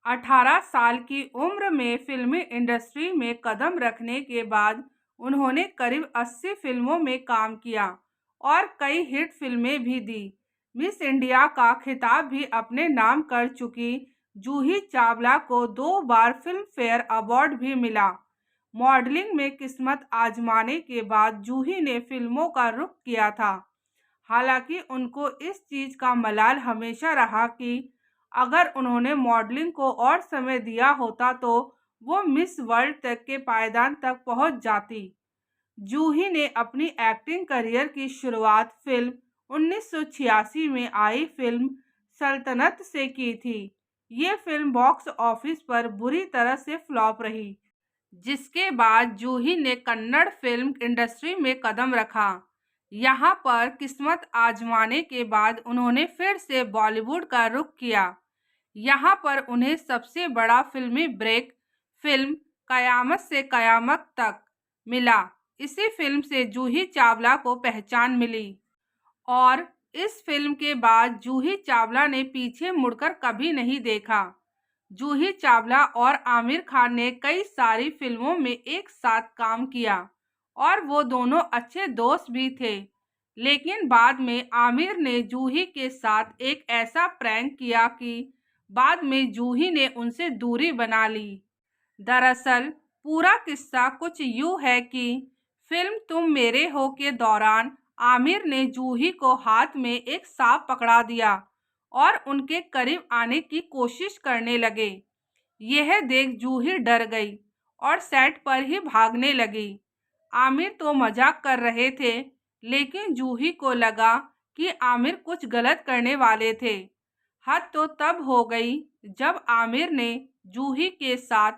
18 साल की उम्र में फिल्मी इंडस्ट्री में कदम रखने के बाद उन्होंने करीब 80 फिल्मों में काम किया और कई हिट फिल्में भी दी। मिस इंडिया का खिताब भी अपने नाम कर चुकी जूही चावला को 2 बार फिल्म फेयर अवार्ड भी मिला। मॉडलिंग में किस्मत आजमाने के बाद जूही ने फिल्मों का रुख किया था। हालांकि उनको इस चीज का मलाल हमेशा रहा कि अगर उन्होंने मॉडलिंग को और समय दिया होता तो वो मिस वर्ल्ड तक के पायदान तक पहुंच जाती। जूही ने अपनी एक्टिंग करियर की शुरुआत फिल्म 1986 में आई फिल्म सल्तनत से की थी। ये फिल्म बॉक्स ऑफिस पर बुरी तरह से फ्लॉप रही, जिसके बाद जूही ने कन्नड़ फिल्म इंडस्ट्री में कदम रखा। यहाँ पर किस्मत आजमाने के बाद उन्होंने फिर से बॉलीवुड का रुख किया। यहाँ पर उन्हें सबसे बड़ा फिल्मी ब्रेक फिल्म कयामत से कयामत तक मिला। इसी फिल्म से जूही चावला को पहचान मिली और इस फिल्म के बाद जूही चावला ने पीछे मुड़कर कभी नहीं देखा। जूही चावला और आमिर खान ने कई सारी फिल्मों में एक साथ काम किया और वो दोनों अच्छे दोस्त भी थे। लेकिन बाद में आमिर ने जूही के साथ एक ऐसा प्रैंक किया कि बाद में जूही ने उनसे दूरी बना ली। दरअसल पूरा किस्सा कुछ यूं है कि फिल्म तुम मेरे हो के दौरान आमिर ने जूही को हाथ में एक सांप पकड़ा दिया और उनके करीब आने की कोशिश करने लगे। यह देख जूही डर गई और सेट पर ही भागने लगी। आमिर तो मजाक कर रहे थे, लेकिन जूही को लगा कि आमिर कुछ गलत करने वाले थे। हद तो तब हो गई जब आमिर ने जूही के साथ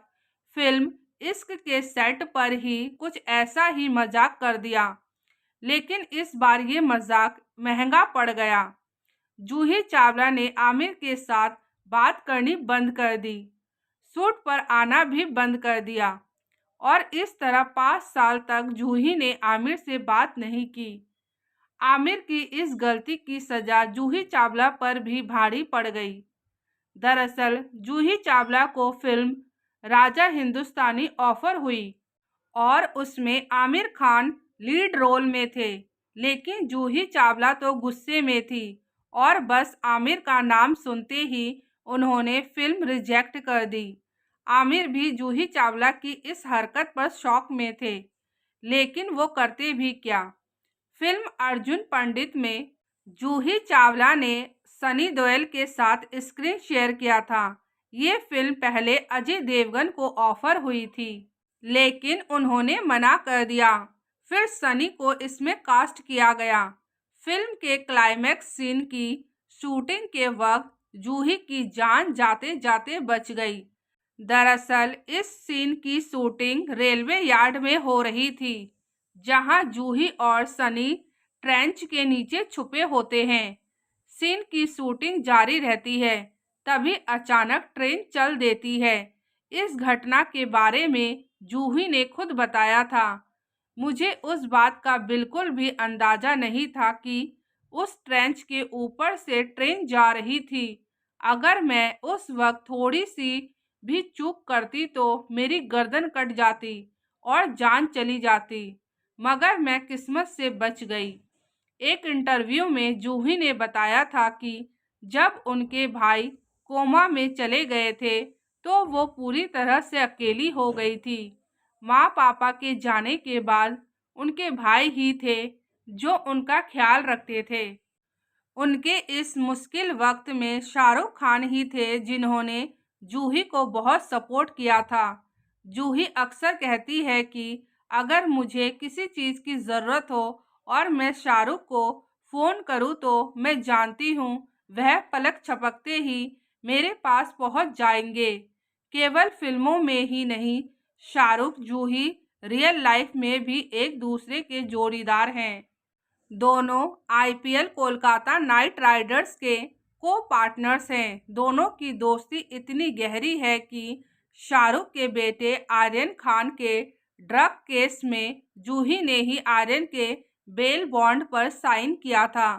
फिल्म इश्क के सेट पर ही कुछ ऐसा ही मजाक कर दिया, लेकिन इस बार ये मजाक महंगा पड़ गया। जूही चावला ने आमिर के साथ बात करनी बंद कर दी, शूट पर आना भी बंद कर दिया और इस तरह 5 साल तक जूही ने आमिर से बात नहीं की। आमिर की इस गलती की सजा जूही चावला पर भी भारी पड़ गई। दरअसल जूही चावला को फिल्म राजा हिंदुस्तानी ऑफर हुई और उसमें आमिर खान लीड रोल में थे, लेकिन जूही चावला तो गुस्से में थी और बस आमिर का नाम सुनते ही उन्होंने फिल्म रिजेक्ट कर दी। आमिर भी जूही चावला की इस हरकत पर शॉक में थे, लेकिन वो करते भी क्या। फिल्म अर्जुन पंडित में जूही चावला ने सनी देओल के साथ स्क्रीन शेयर किया था। ये फिल्म पहले अजय देवगन को ऑफर हुई थी, लेकिन उन्होंने मना कर दिया। फिर सनी को इसमें कास्ट किया गया। फिल्म के क्लाइमैक्स सीन की शूटिंग के वक्त जूही की जान जाते जाते बच गई। दरअसल इस सीन की शूटिंग रेलवे यार्ड में हो रही थी, जहां जूही और सनी ट्रेंच के नीचे छुपे होते हैं। सीन की शूटिंग जारी रहती है, तभी अचानक ट्रेन चल देती है। इस घटना के बारे में जूही ने खुद बताया था, मुझे उस बात का बिल्कुल भी अंदाजा नहीं था कि उस ट्रेंच के ऊपर से ट्रेन जा रही थी। अगर मैं उस वक्त थोड़ी सी भी चूक करती तो मेरी गर्दन कट जाती और जान चली जाती, मगर मैं किस्मत से बच गई। एक इंटरव्यू में जूही ने बताया था कि जब उनके भाई कोमा में चले गए थे तो वो पूरी तरह से अकेली हो गई थी। माँ पापा के जाने के बाद उनके भाई ही थे जो उनका ख्याल रखते थे। उनके इस मुश्किल वक्त में शाहरुख खान ही थे जिन्होंने जूही को बहुत सपोर्ट किया था। जूही अक्सर कहती है कि अगर मुझे किसी चीज़ की ज़रूरत हो और मैं शाहरुख को फ़ोन करूं तो मैं जानती हूं वह पलक झपकते ही मेरे पास पहुंच जाएंगे। केवल फिल्मों में ही नहीं, शाहरुख जूही रियल लाइफ में भी एक दूसरे के जोड़ीदार हैं। दोनों आईपीएल कोलकाता नाइट राइडर्स के को पार्टनर्स हैं। दोनों की दोस्ती इतनी गहरी है कि शाहरुख के बेटे आर्यन खान के ड्रग केस में जूही ने ही आर्यन के बेल बॉन्ड पर साइन किया था।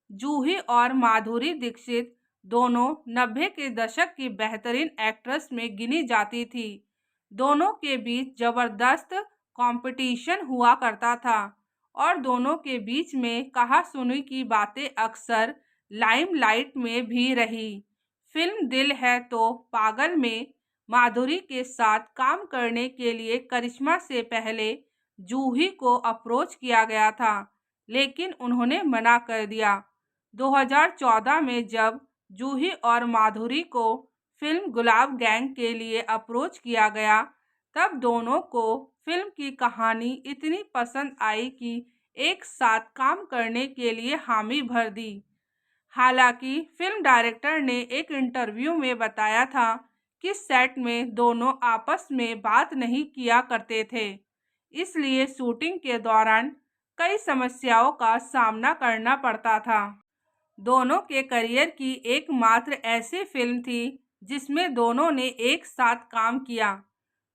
जूही और माधुरी दीक्षित दोनों 90 के दशक की बेहतरीन एक्ट्रेस में गिनी जाती थी। दोनों के बीच जबरदस्त कंपटीशन हुआ करता था और दोनों के बीच में कहा-सुनी की बातें अक्सर लाइमलाइट में भी रही। फिल्म दिल है तो पागल में माधुरी के साथ काम करने के लिए करिश्मा से पहले जूही को अप्रोच किया गया था, लेकिन उन्होंने मना कर दिया। 2014 में जब जूही और माधुरी को फिल्म गुलाब गैंग के लिए अप्रोच किया गया, तब दोनों को फिल्म की कहानी इतनी पसंद आई कि एक साथ काम करने के लिए हामी भर दी। हालांकि फिल्म डायरेक्टर ने एक इंटरव्यू में बताया था कि सेट में दोनों आपस में बात नहीं किया करते थे, इसलिए शूटिंग के दौरान कई समस्याओं का सामना करना पड़ता था। दोनों के करियर की एकमात्र ऐसी फिल्म थी जिसमें दोनों ने एक साथ काम किया।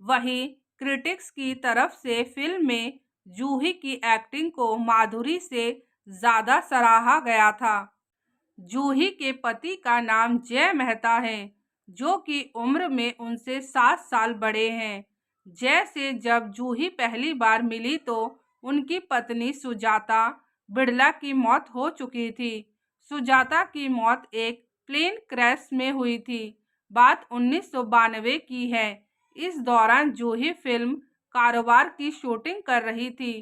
वहीं क्रिटिक्स की तरफ से फिल्म में जूही की एक्टिंग को माधुरी से ज़्यादा सराहा गया था। जूही के पति का नाम जय मेहता है, जो कि उम्र में उनसे 7 साल बड़े हैं। जय से जब जूही पहली बार मिली तो उनकी पत्नी सुजाता बिड़ला की मौत हो चुकी थी। सुजाता की मौत एक प्लेन क्रैश में हुई थी। बात 1992 की है। इस दौरान जूही फिल्म कारोबार की शूटिंग कर रही थी।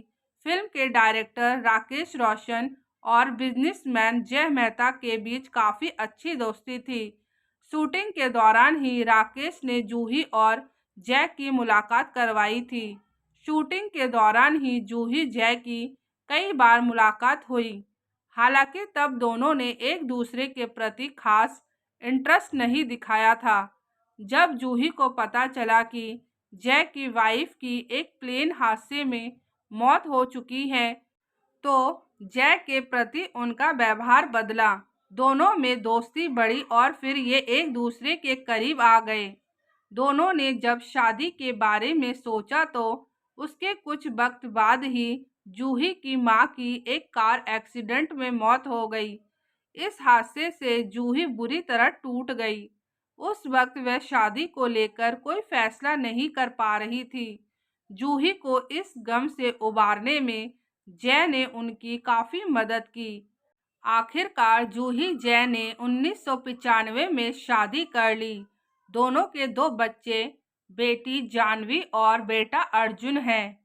फिल्म के डायरेक्टर राकेश रोशन और बिजनेसमैन जय मेहता के बीच काफ़ी अच्छी दोस्ती थी। शूटिंग के दौरान ही राकेश ने जूही और जय की मुलाकात करवाई थी। शूटिंग के दौरान ही जूही जय की कई बार मुलाकात हुई। हालांकि तब दोनों ने एक दूसरे के प्रति खास इंटरेस्ट नहीं दिखाया था। जब जूही को पता चला कि जय की वाइफ की एक प्लेन हादसे में मौत हो चुकी है, तो जय के प्रति उनका व्यवहार बदला। दोनों में दोस्ती बढ़ी और फिर ये एक दूसरे के करीब आ गए। दोनों ने जब शादी के बारे में सोचा तो उसके कुछ वक्त बाद ही जूही की मां की एक कार एक्सीडेंट में मौत हो गई। इस हादसे से जूही बुरी तरह टूट गई। उस वक्त वह शादी को लेकर कोई फैसला नहीं कर पा रही थी। जूही को इस गम से उबारने में जय ने उनकी काफ़ी मदद की। आखिरकार जूही जय ने 1995 में शादी कर ली। दोनों के 2 बच्चे, बेटी जानवी और बेटा अर्जुन हैं।